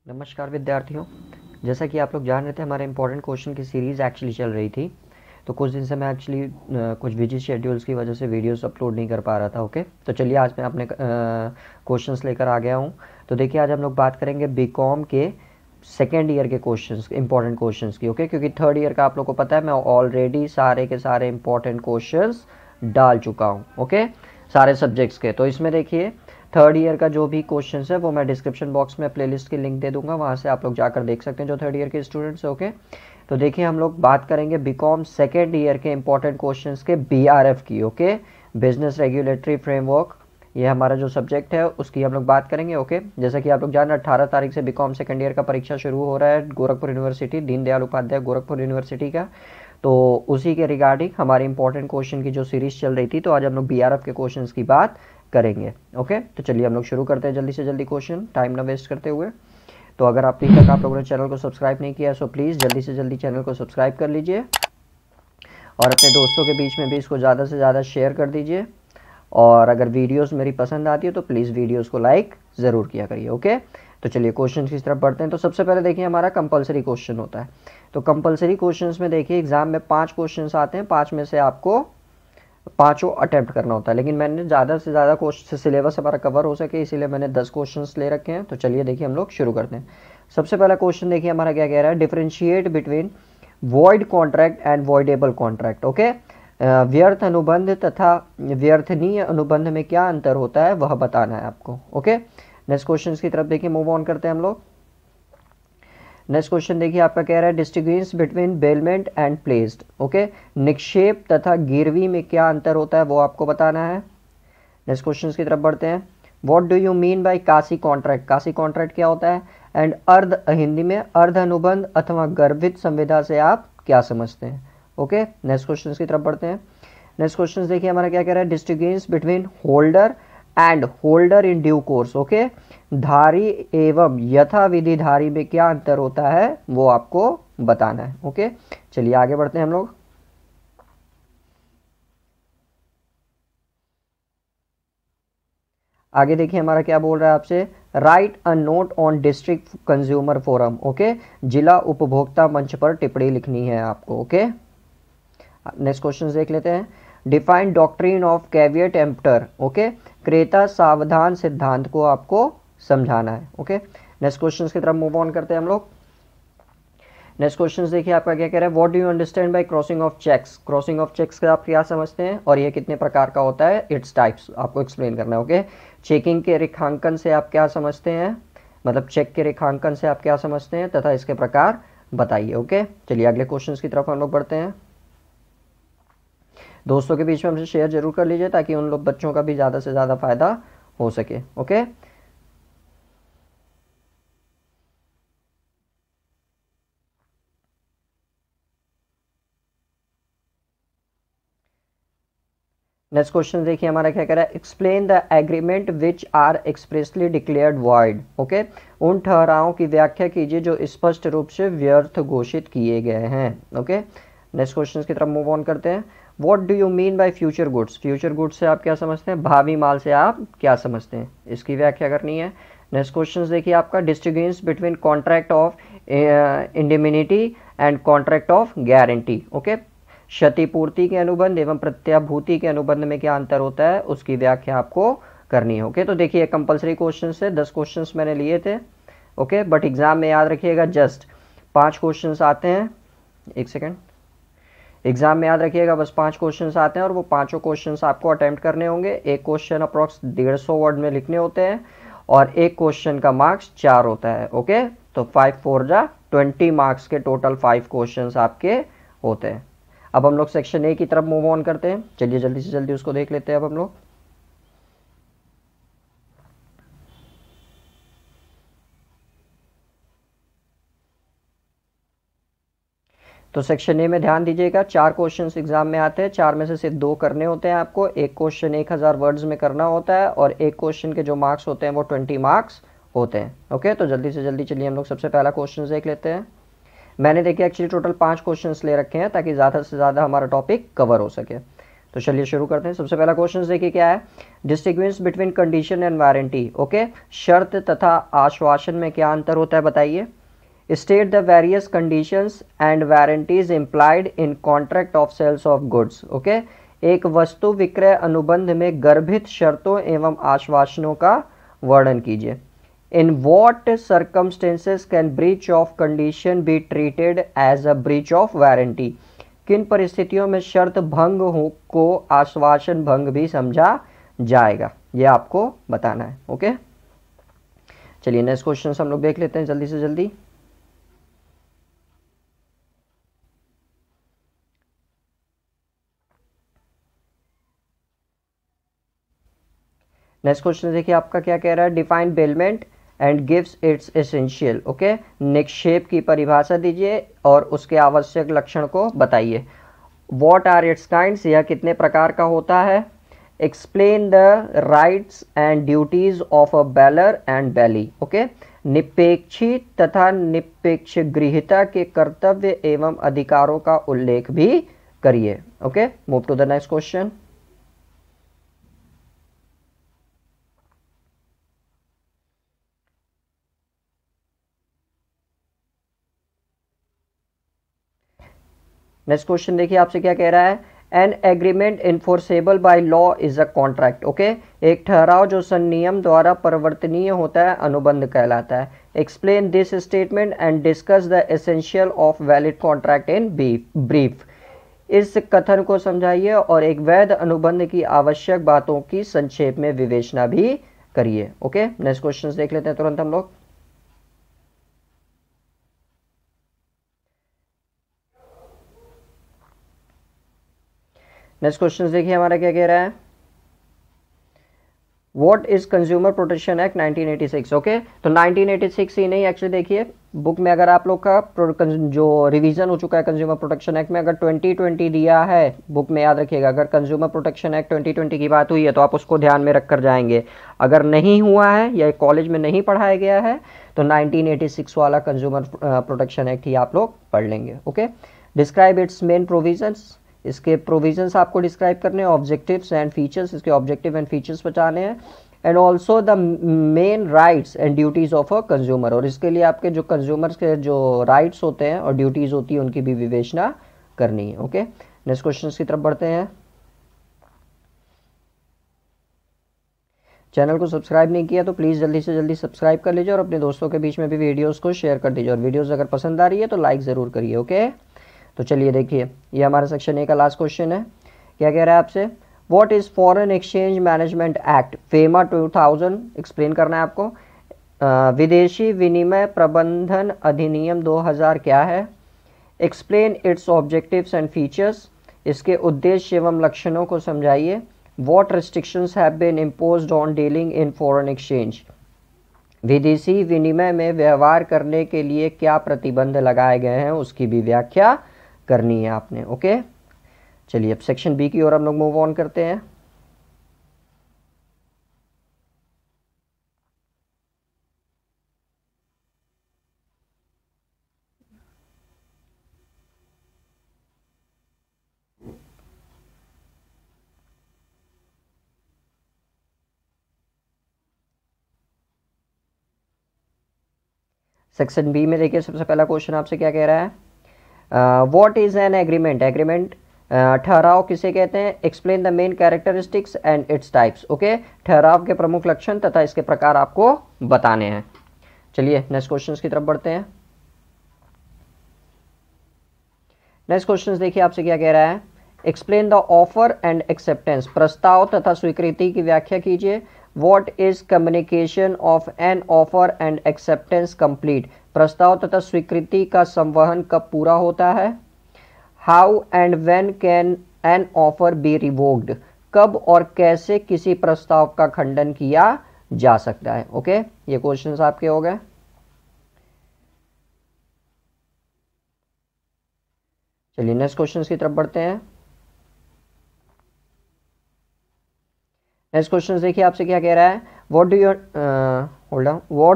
नमस्कार विद्यार्थियों। जैसा कि आप लोग जान रहे थे, हमारे इंपॉर्टेंट क्वेश्चन की सीरीज़ एक्चुअली चल रही थी। तो कुछ दिन से मैं एक्चुअली कुछ बिजी शेड्यूल्स की वजह से वीडियोस अपलोड नहीं कर पा रहा था। ओके, तो चलिए आज मैं अपने क्वेश्चंस लेकर आ गया हूँ। तो देखिए, आज हम लोग बात करेंगे बीकॉम के सेकेंड ईयर के क्वेश्चंस, इंपॉर्टेंट क्वेश्चंस की। ओके, क्योंकि थर्ड ईयर का आप लोग को पता है, मैं ऑलरेडी सारे के सारे इंपॉर्टेंट क्वेश्चंस डाल चुका हूँ। ओके, सारे सब्जेक्ट्स के। तो इसमें देखिए, थर्ड ईयर का जो भी क्वेश्चंस है वो मैं डिस्क्रिप्शन बॉक्स में प्लेलिस्ट की लिंक दे दूंगा, वहाँ से आप लोग जाकर देख सकते हैं जो थर्ड ईयर के स्टूडेंट्स हैं। ओके, तो देखिए, हम लोग बात करेंगे बीकॉम सेकेंड ईयर के इंपॉर्टेंट क्वेश्चंस के बीआरएफ की। ओके, बिजनेस रेगुलेटरी फ्रेमवर्क, ये हमारा जो सब्जेक्ट है उसकी हम लोग बात करेंगे। ओके, जैसा कि आप लोग जान रहे हैं, 18 तारीख से बीकॉम सेकेंड ईयर का परीक्षा शुरू हो रहा है गोरखपुर यूनिवर्सिटी, दीनदयाल उपाध्याय गोरखपुर यूनिवर्सिटी का। तो उसी के रिगार्डिंग हमारी इंपॉर्टेंट क्वेश्चन की जो सीरीज चल रही थी, तो आज हम लोग बीआरएफ के क्वेश्चंस की बात करेंगे। ओके, तो चलिए हम लोग शुरू करते हैं जल्दी से जल्दी क्वेश्चन, टाइम ना वेस्ट करते हुए। तो अगर अभी तक आप लोगों ने चैनल को सब्सक्राइब नहीं किया है, सो प्लीज़ जल्दी से जल्दी चैनल को सब्सक्राइब कर लीजिए और अपने दोस्तों के बीच में भी इसको ज़्यादा से ज़्यादा शेयर कर दीजिए। और अगर वीडियोस मेरी पसंद आती है तो प्लीज़ वीडियोस को लाइक ज़रूर किया करिए। ओके, तो चलिए क्वेश्चन की तरफ बढ़ते हैं। तो सबसे पहले देखिए, हमारा कंपलसरी क्वेश्चन होता है। तो कंपलसरी क्वेश्चंस में देखिए, एग्जाम में 5 क्वेश्चंस आते हैं, 5 में से आपको पाँचों अटेम्प्ट करना होता है। लेकिन मैंने ज़्यादा से ज़्यादा क्वेश्चन, सिलेबस हमारा कवर हो सके, इसीलिए मैंने 10 क्वेश्चंस ले रखे हैं। तो चलिए देखिए, हम लोग शुरू करते हैं। सबसे पहला क्वेश्चन देखिए, हमारा क्या कह रहा है, differentiate between void contract and voidable contract. Okay, व्यर्थ अनुबंध तथा व्यर्थनीय अनुबंध में क्या अंतर होता है वह बताना है आपको। ओके, नेक्स्ट क्वेश्चन की तरफ देखिए, मूव ऑन करते हैं हम लोग। नेक्स्ट क्वेश्चन देखिए, आपका कह रहा है distinguish between bailment and pledged. Okay, निक्षेप तथा गिरवी में क्या अंतर होता है वो आपको बताना है। नेक्स्ट क्वेश्चन की तरफ बढ़ते हैं। What do you mean bye Kashi contract, Kashi contract क्या होता है। एंड अर्ध, हिंदी में अर्ध अनुबंध अथवा गर्भित संविदा से आप क्या समझते हैं। ओके, नेक्स्ट क्वेश्चन की तरफ बढ़ते हैं। नेक्स्ट क्वेश्चन देखिए, हमारा क्या कह रहा है, distinguish between holder and holder in due course. Okay, धारी एवं यथाविधि धारी में क्या अंतर होता है वो आपको बताना है। ओके, चलिए आगे बढ़ते हैं हम लोग। आगे देखिए, हमारा क्या बोल रहा है आपसे, right a note on district consumer forum. Okay, जिला उपभोक्ता मंच पर टिप्पणी लिखनी है आपको। ओके, नेक्स्ट क्वेश्चन देख लेते हैं। Define doctrine of caveat emptor. Okay, क्रेता सावधान सिद्धांत को आपको समझाना है। ओके, नेक्स्ट क्वेश्चन की तरफ मूव ऑन करते हैं हम लोग। नेक्स्ट क्वेश्चन देखिए, आपका क्या कह रहा है, what do you understand by crossing of cheques. Crossing of cheques का आप क्या समझते हैं और ये कितने प्रकार का होता है, इट्स टाइप्स आपको एक्सप्लेन करना है। ओके, चेकिंग के रेखांकन से आप क्या समझते हैं, मतलब चेक के रेखांकन से आप क्या समझते हैं तथा इसके प्रकार बताइए। ओके, चलिए अगले क्वेश्चन की तरफ हम लोग बढ़ते हैं। दोस्तों के बीच में हमसे शेयर जरूर कर लीजिए ताकि उन लोग बच्चों का भी ज़्यादा से ज़्यादा फायदा हो सके। ओके, नेक्स्ट क्वेश्चन देखिए, हमारा क्या कह रहा है, explain the agreement which are expressly declared void. Okay, उन ठहरावों की व्याख्या कीजिए जो स्पष्ट रूप से व्यर्थ घोषित किए गए हैं। ओके, नेक्स्ट क्वेश्चन की तरफ मूव ऑन करते हैं। What do you mean bye future goods. Future goods से आप क्या समझते हैं, भावी माल से आप क्या समझते हैं, इसकी व्याख्या करनी है। नेक्स्ट क्वेश्चन देखिए, आपका distinguish between contract of indemnity and contract of guarantee. Okay, क्षतिपूर्ति के अनुबंध एवं प्रत्याभूति के अनुबंध में क्या अंतर होता है उसकी व्याख्या आपको करनी है। ओके, तो देखिए, कंपलसरी क्वेश्चन से 10 क्वेश्चंस मैंने लिए थे। ओके, बट एग्जाम में याद रखिएगा जस्ट 5 क्वेश्चंस आते हैं। एक सेकेंड, एग्जाम में याद रखिएगा बस 5 क्वेश्चंस आते हैं और वो पांचों क्वेश्चंस आपको अटेम्प्ट करने होंगे। एक क्वेश्चन अप्रॉक्स 150 वर्ड में लिखने होते हैं और एक क्वेश्चन का मार्क्स 4 होता है। ओके, तो 5 4 जा 20 मार्क्स के टोटल 5 क्वेश्चंस आपके होते हैं। अब हम लोग सेक्शन ए की तरफ मूव ऑन करते हैं। चलिए जल्दी से जल्दी उसको देख लेते हैं अब हम लोग। तो सेक्शन ए में ध्यान दीजिएगा, 4 क्वेश्चंस एग्जाम में आते हैं, 4 में से सिर्फ 2 करने होते हैं आपको। एक क्वेश्चन 1000 वर्ड्स में करना होता है और एक क्वेश्चन के जो मार्क्स होते हैं वो 20 मार्क्स होते हैं। ओके, तो जल्दी से जल्दी चलिए हम लोग सबसे पहला क्वेश्चन देख लेते हैं। मैंने देखिए एक्चुअली टोटल 5 क्वेश्चंस ले रखे हैं ताकि ज़्यादा से ज़्यादा हमारा टॉपिक कवर हो सके। तो चलिए शुरू करते हैं। सबसे पहला क्वेश्चन देखिए क्या है, distinguish between condition and warranty. Okay, शर्त तथा आश्वासन में क्या अंतर होता है बताइए। State the various conditions and warranties implied in contract of sales of goods. Okay, एक वस्तु विक्रय अनुबंध में गर्भित शर्तों एवं आश्वासनों का वर्णन कीजिए। In what circumstances can breach of condition be treated as a breach of warranty. किन परिस्थितियों में शर्त भंग को आश्वासन भंग भी समझा जाएगा, ये आपको बताना है। ओके, चलिए नेक्स्ट क्वेश्चन हम लोग देख लेते हैं जल्दी से जल्दी। नेक्स्ट क्वेश्चन देखिए आपका क्या कह रहा है, define bailment and gives its essential. Okay, निक्षेप की परिभाषा दीजिए और उसके आवश्यक लक्षण को बताइए। व्हाट आर इट्स काइंड्स, यह कितने प्रकार का होता है। Explain the rights and duties of a bailor and bailee. Okay, निपेक्षी तथा निपेक्ष गृहीता के कर्तव्य एवं अधिकारों का उल्लेख भी करिए। Okay, move to the next question. Next question देखिए आपसे क्या कह रहा है, an agreement enforceable by law is a contract. Okay, एक ठहराव जो संनियम द्वारा परिवर्तनीय होता है अनुबंध कहलाता है। Explain this statement and discuss the essential of valid contract in brief. इस कथन को समझाइए और एक वैध अनुबंध की आवश्यक बातों की संक्षेप में विवेचना भी करिए। ओके, नेक्स्ट क्वेश्चन देख लेते हैं तुरंत हम लोग। नेक्स्ट क्वेश्चन देखिए हमारा क्या कह रहा है, what is consumer protection act 1986। Okay, तो 1986 ही नहीं, एक्चुअली देखिए बुक में अगर आप लोग का जो रिवीजन हो चुका है कंज्यूमर प्रोटेक्शन एक्ट में, अगर 2020 दिया है बुक में, याद रखिएगा अगर कंज्यूमर प्रोटेक्शन एक्ट 2020 की बात हुई है तो आप उसको ध्यान में रखकर जाएंगे। अगर नहीं हुआ है या कॉलेज में नहीं पढ़ाया गया है तो 1986 वाला कंज्यूमर प्रोटेक्शन एक्ट ही आप लोग पढ़ लेंगे। Okay, describe it's main provisions, इसके प्रोविजंस आपको डिस्क्राइब करने हैं। ऑब्जेक्टिव्स एंड फीचर्स, इसके ऑब्जेक्टिव एंड फीचर्स बताने हैं। And also the main rights and duties of a consumer, और इसके लिए आपके जो कंज्यूमर्स के जो राइट्स होते हैं और ड्यूटीज होती है उनकी भी विवेचना करनी है। ओके, नेक्स्ट क्वेश्चन की तरफ बढ़ते हैं। चैनल को सब्सक्राइब नहीं किया तो प्लीज़ जल्दी से जल्दी सब्सक्राइब कर लीजिए और अपने दोस्तों के बीच में भी वीडियोस को शेयर कर दीजिए, और वीडियोस अगर पसंद आ रही है तो लाइक ज़रूर करिए। ओके, तो चलिए देखिए ये हमारा सेक्शन ए का लास्ट क्वेश्चन है। क्या कह रहा है आपसे, what is foreign exchange management act, FEMA 2000 explain करना है आपको। विदेशी विनिमय प्रबंधन अधिनियम 2000 क्या है। Explain its objectives and features, इसके उद्देश्य एवं लक्षणों को समझाइए। What restrictions have been imposed on dealing in foreign exchange, विदेशी विनिमय में व्यवहार करने के लिए क्या प्रतिबंध लगाए गए हैं उसकी भी व्याख्या करनी है आपने। ओके, चलिए अब सेक्शन बी की ओर हम लोग मूव ऑन करते हैं। सेक्शन बी में देखिए सबसे पहला क्वेश्चन आपसे क्या कह रहा है, what is an agreement, agreement ठहराव किसे कहते हैं। Explain the main characteristics and its types. Okay, ठहराव के प्रमुख लक्षण तथा इसके प्रकार आपको बताने हैं। चलिए नेक्स्ट क्वेश्चन की तरफ बढ़ते हैं। नेक्स्ट क्वेश्चन देखिए आपसे क्या कह रहा है, explain the offer and acceptance, प्रस्ताव तथा स्वीकृति की व्याख्या कीजिए। What is communication of an offer and acceptance complete, प्रस्ताव तथा स्वीकृति का संवहन कब पूरा होता है। How and when can an offer be revoked, कब और कैसे किसी प्रस्ताव का खंडन किया जा सकता है। ओके, ये क्वेश्चंस आपके हो गए। चलिए नेक्स्ट क्वेश्चन की तरफ बढ़ते हैं। नेक्स्ट क्वेश्चन देखिए आपसे क्या कह रहा है, what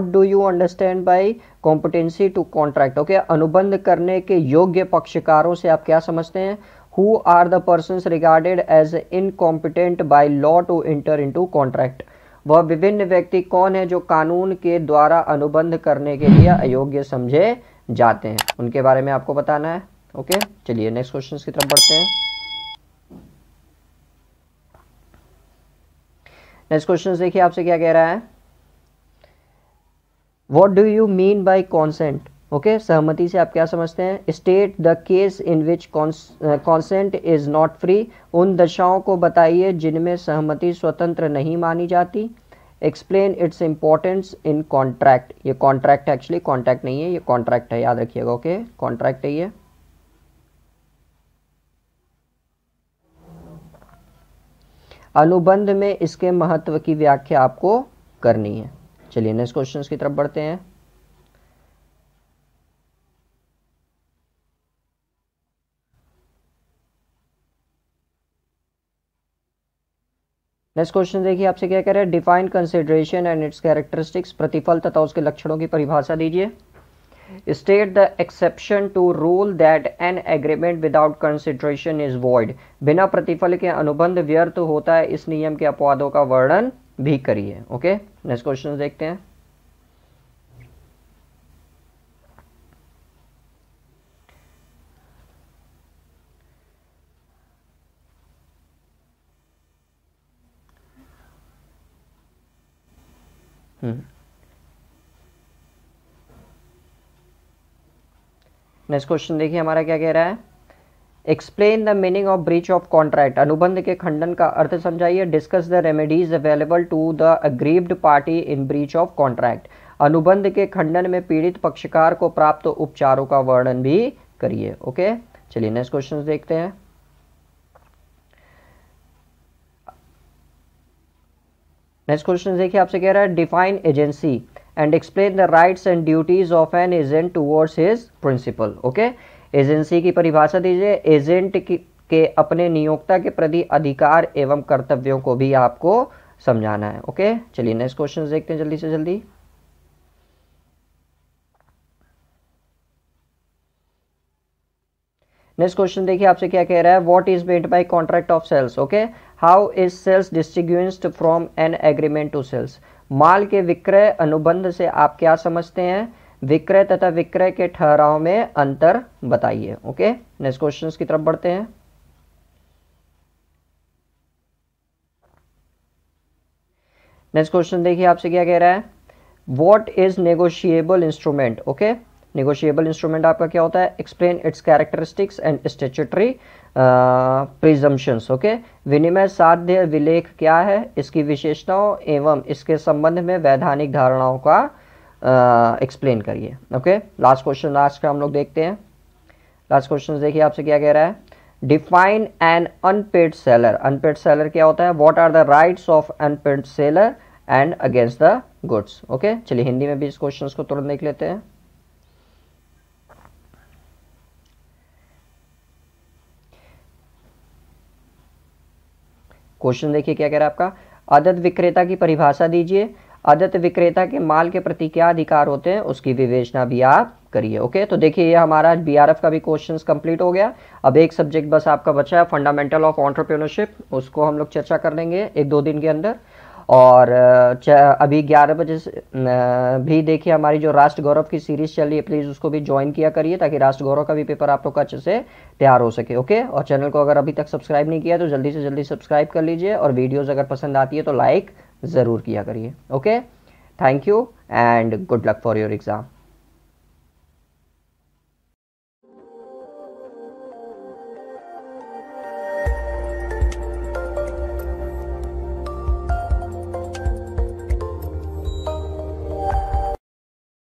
do you understand by competency to contract. Okay, अनुबंध करने के योग्य पक्षकारों से आप क्या समझते हैं। Who are the persons regarded as incompetent by law to enter into contract. वह विभिन्न व्यक्ति कौन है जो कानून के द्वारा अनुबंध करने के लिए अयोग्य समझे जाते हैं, उनके बारे में आपको बताना है। ओके, चलिए नेक्स्ट क्वेश्चन की तरफ बढ़ते हैं। नेक्स्ट क्वेश्चन देखिए आपसे क्या कह रहा है, what do you mean by consent. Okay, सहमति से आप क्या समझते हैं। State the case in which consent is not free. उन दशाओं को बताइए जिनमें सहमति स्वतंत्र नहीं मानी जाती। Explain its importance in contract. ये कॉन्ट्रैक्ट एक्चुअली कॉन्ट्रैक्ट नहीं है, ये कॉन्ट्रैक्ट है, याद रखिएगा। ओके, कॉन्ट्रैक्ट है ये। अनुबंध में इसके महत्व की व्याख्या आपको करनी है। चलिए नेक्स्ट क्वेश्चन की तरफ बढ़ते हैं। नेक्स्ट क्वेश्चन देखिए आपसे क्या कह रहा है, define consideration and its characteristics. प्रतिफल तथा उसके लक्षणों की परिभाषा दीजिए। State the exception to rule that an agreement without consideration is void. बिना प्रतिफल के अनुबंध व्यर्थ होता है, इस नियम के अपवादों का वर्णन भी करिए। ओके, नेक्स्ट क्वेश्चन देखते हैं। नेक्स्ट क्वेश्चन देखिए हमारा क्या कह रहा है, explain the meaning of breach of contract. अनुबंध के खंडन का अर्थ समझाइए। Discuss the remedies available to the aggrieved party in breach of contract. अनुबंध के खंडन में पीड़ित पक्षकार को प्राप्त उपचारों का वर्णन भी करिए। ओके, चलिए नेक्स्ट क्वेश्चन देखते हैं। नेक्स्ट क्वेश्चन देखिए आपसे कह रहा है, define agency and explain the rights and duties of an agent towards his principal. Okay, agency की परिभाषा दीजिए। एजेंट के अपने नियोक्ता के प्रति अधिकार एवं कर्तव्यों को भी आपको समझाना है। ओके, चलिए नेक्स्ट क्वेश्चन देखते हैं जल्दी से जल्दी। नेक्स्ट क्वेश्चन देखिए आपसे क्या कह रहा है, what is meant by contract of sales. Okay, how is sales distinguished from an agreement to sales. माल के विक्रय अनुबंध से आप क्या समझते हैं। विक्रय तथा विक्रय के ठहराव में अंतर बताइए। ओके, नेक्स्ट क्वेश्चन की तरफ बढ़ते हैं। नेक्स्ट क्वेश्चन देखिए आपसे क्या कह रहा है, what is negotiable instrument. Okay, negotiable instrument आपका क्या होता है। Explain it's characteristics and statutory presumptions. Okay, विनिमय साध्य विलेख क्या है, इसकी विशेषताओं एवं इसके संबंध में वैधानिक धारणाओं का एक्सप्लेन करिए। ओके, लास्ट क्वेश्चन लास्ट का हम लोग देखते हैं। लास्ट क्वेश्चन देखिए आपसे क्या कह रहा है, define an unpaid seller. Unpaid seller क्या होता है। What are the rights of unpaid seller and against the goods. Okay, चलिए हिंदी में भी इस क्वेश्चन को तुरंत देख लेते हैं। क्वेश्चन देखिए क्या कह रहा है आपका, आदत विक्रेता की परिभाषा दीजिए। आदत विक्रेता के माल के प्रति क्या अधिकार होते हैं, उसकी विवेचना भी आप करिए। ओके, तो देखिए ये हमारा बीआरएफ का भी क्वेश्चंस कंप्लीट हो गया। अब एक सब्जेक्ट बस आपका बचा है, फंडामेंटल ऑफ एंटरप्रेन्योरशिप। उसको हम लोग चर्चा कर लेंगे 1-2 दिन के अंदर। और अभी 11 बजे से भी देखिए हमारी जो राष्ट्र गौरव की सीरीज चल रही है, प्लीज़ उसको भी ज्वाइन किया करिए ताकि राष्ट्र गौरव का भी पेपर आप लोग का अच्छे से तैयार हो सके। ओके, और चैनल को अगर अभी तक सब्सक्राइब नहीं किया तो जल्दी से जल्दी सब्सक्राइब कर लीजिए, और वीडियोज़ अगर पसंद आती है तो लाइक ज़रूर किया करिए। Okay, thank you and good luck for your exam.